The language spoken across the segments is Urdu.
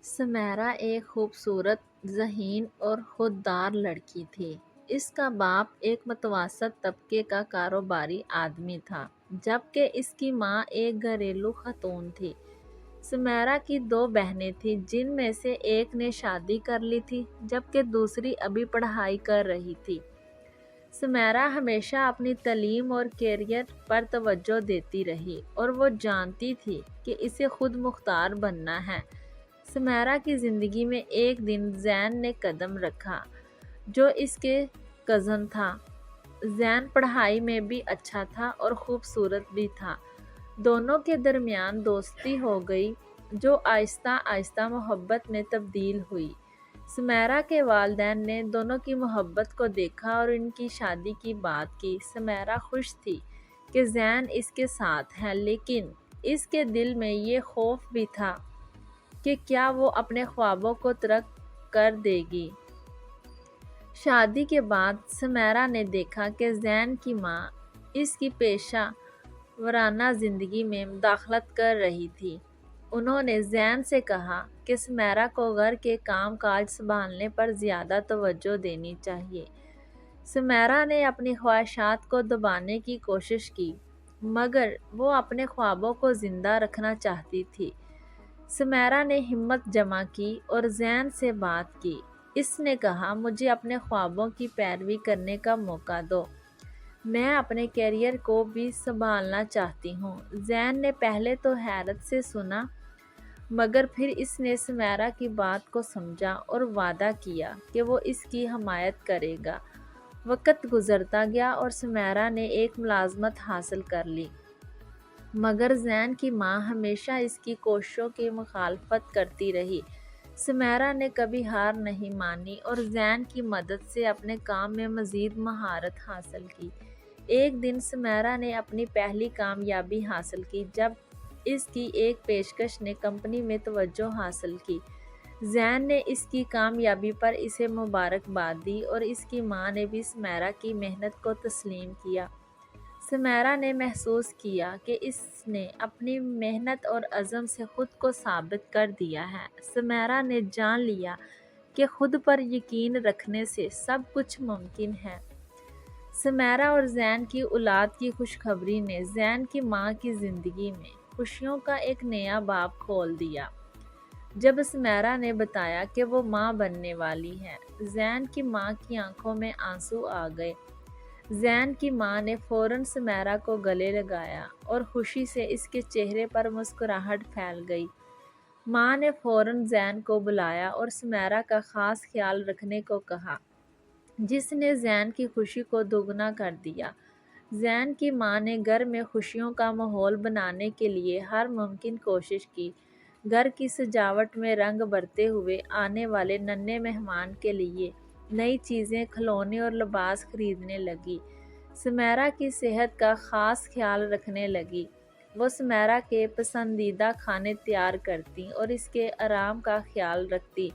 سمیرہ ایک خوبصورت، ذہین اور خوددار لڑکی تھی۔ اس کا باپ ایک متوسط طبقے کا کاروباری آدمی تھا، جبکہ اس کی ماں ایک گھریلو خاتون تھی۔ سمیرہ کی دو بہنیں تھیں، جن میں سے ایک نے شادی کر لی تھی، جبکہ دوسری ابھی پڑھائی کر رہی تھی۔ سمیرہ ہمیشہ اپنی تعلیم اور کیریئر پر توجہ دیتی رہی اور وہ جانتی تھی کہ اسے خود مختار بننا ہے۔ سمیرہ کی زندگی میں ایک دن زین نے قدم رکھا، جو اس کے کزن تھا۔ زین پڑھائی میں بھی اچھا تھا اور خوبصورت بھی تھا۔ دونوں کے درمیان دوستی ہو گئی، جو آہستہ آہستہ محبت میں تبدیل ہوئی۔ سمیرہ کے والدین نے دونوں کی محبت کو دیکھا اور ان کی شادی کی بات کی۔ سمیرہ خوش تھی کہ زین اس کے ساتھ ہے، لیکن اس کے دل میں یہ خوف بھی تھا کہ کیا وہ اپنے خوابوں کو ترک کر دے گی۔ شادی کے بعد سمیرہ نے دیکھا کہ زین کی ماں اس کی پیشہ ورانہ زندگی میں مداخلت کر رہی تھی۔ انہوں نے زین سے کہا کہ سمیرہ کو گھر کے کام کاج سنبھالنے پر زیادہ توجہ دینی چاہیے۔ سمیرہ نے اپنی خواہشات کو دبانے کی کوشش کی، مگر وہ اپنے خوابوں کو زندہ رکھنا چاہتی تھی۔ سمیرہ نے ہمت جمع کی اور زین سے بات کی۔ اس نے کہا، مجھے اپنے خوابوں کی پیروی کرنے کا موقع دو۔ میں اپنے کیریئر کو بھی سنبھالنا چاہتی ہوں۔ زین نے پہلے تو حیرت سے سنا، مگر پھر اس نے سمیرہ کی بات کو سمجھا اور وعدہ کیا کہ وہ اس کی حمایت کرے گا۔ وقت گزرتا گیا اور سمیرہ نے ایک ملازمت حاصل کر لی، مگر زین کی ماں ہمیشہ اس کی کوششوں کی مخالفت کرتی رہی۔ سمیرہ نے کبھی ہار نہیں مانی اور زین کی مدد سے اپنے کام میں مزید مہارت حاصل کی۔ ایک دن سمیرہ نے اپنی پہلی کامیابی حاصل کی، جب اس کی ایک پیشکش نے کمپنی میں توجہ حاصل کی۔ زین نے اس کی کامیابی پر اسے مبارکباد دی اور اس کی ماں نے بھی سمیرہ کی محنت کو تسلیم کیا۔ سمیرہ نے محسوس کیا کہ اس نے اپنی محنت اور عزم سے خود کو ثابت کر دیا ہے۔ سمیرہ نے جان لیا کہ خود پر یقین رکھنے سے سب کچھ ممکن ہے۔ سمیرہ اور زین کی اولاد کی خوشخبری نے زین کی ماں کی زندگی میں خوشیوں کا ایک نیا باب کھول دیا۔ جب سمیرہ نے بتایا کہ وہ ماں بننے والی ہے، زین کی ماں کی آنکھوں میں آنسو آ گئے۔ زین کی ماں نے فوراً سمیرہ کو گلے لگایا اور خوشی سے اس کے چہرے پر مسکراہٹ پھیل گئی۔ ماں نے فوراً زین کو بلایا اور سمیرہ کا خاص خیال رکھنے کو کہا، جس نے زین کی خوشی کو دوگنا کر دیا۔ زین کی ماں نے گھر میں خوشیوں کا ماحول بنانے کے لیے ہر ممکن کوشش کی۔ گھر کی سجاوٹ میں رنگ بھرتے ہوئے آنے والے ننھے مہمان کے لیے نئی چیزیں، کھلونے اور لباس خریدنے لگی۔ سمیرہ کی صحت کا خاص خیال رکھنے لگی۔ وہ سمیرہ کے پسندیدہ کھانے تیار کرتی اور اس کے آرام کا خیال رکھتی۔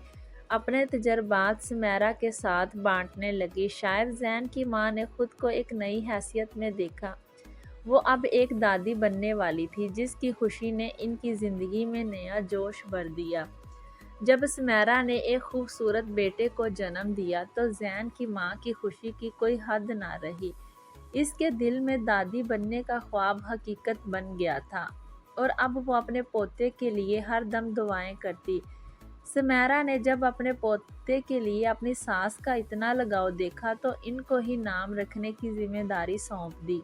اپنے تجربات سمیرہ کے ساتھ بانٹنے لگی۔ شاید زین کی ماں نے خود کو ایک نئی حیثیت میں دیکھا۔ وہ اب ایک دادی بننے والی تھی، جس کی خوشی نے ان کی زندگی میں نیا جوش بھر دیا۔ جب سمیرہ نے ایک خوبصورت بیٹے کو جنم دیا تو زین کی ماں کی خوشی کی کوئی حد نہ رہی۔ اس کے دل میں دادی بننے کا خواب حقیقت بن گیا تھا اور اب وہ اپنے پوتے کے لیے ہر دم دعائیں کرتی۔ سمیرہ نے جب اپنے پوتے کے لیے اپنی ساس کا اتنا لگاؤ دیکھا تو ان کو ہی نام رکھنے کی ذمہ داری سونپ دی۔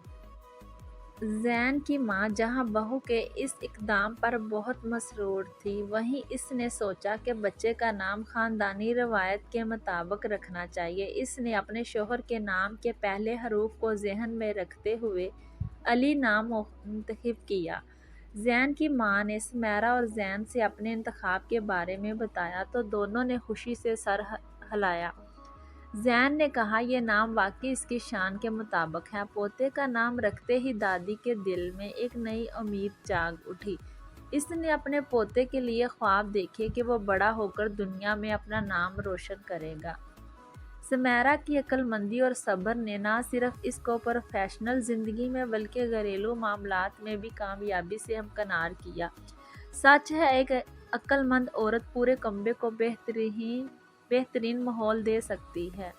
زین کی ماں جہاں بہو کے اس اقدام پر بہت مسرور تھی، وہیں اس نے سوچا کہ بچے کا نام خاندانی روایت کے مطابق رکھنا چاہیے۔ اس نے اپنے شوہر کے نام کے پہلے حروف کو ذہن میں رکھتے ہوئے علی نام منتخب کیا۔ زین کی ماں نے سمیرہ اور زین سے اپنے انتخاب کے بارے میں بتایا تو دونوں نے خوشی سے سر ہلایا۔ زین نے کہا، یہ نام واقعی اس کی شان کے مطابق ہے۔ پوتے کا نام رکھتے ہی دادی کے دل میں ایک نئی امید جاگ اٹھی۔ اس نے اپنے پوتے کے لیے خواب دیکھے کہ وہ بڑا ہو کر دنیا میں اپنا نام روشن کرے گا۔ سمیرہ کی عقل مندی اور صبر نے نہ صرف اس کو پروفیشنل زندگی میں بلکہ گھریلو معاملات میں بھی کامیابی سے ہمکنار کیا۔ سچ ہے عقل مند عورت پورے کنبے کو بہترین ماحول دے سکتی ہے۔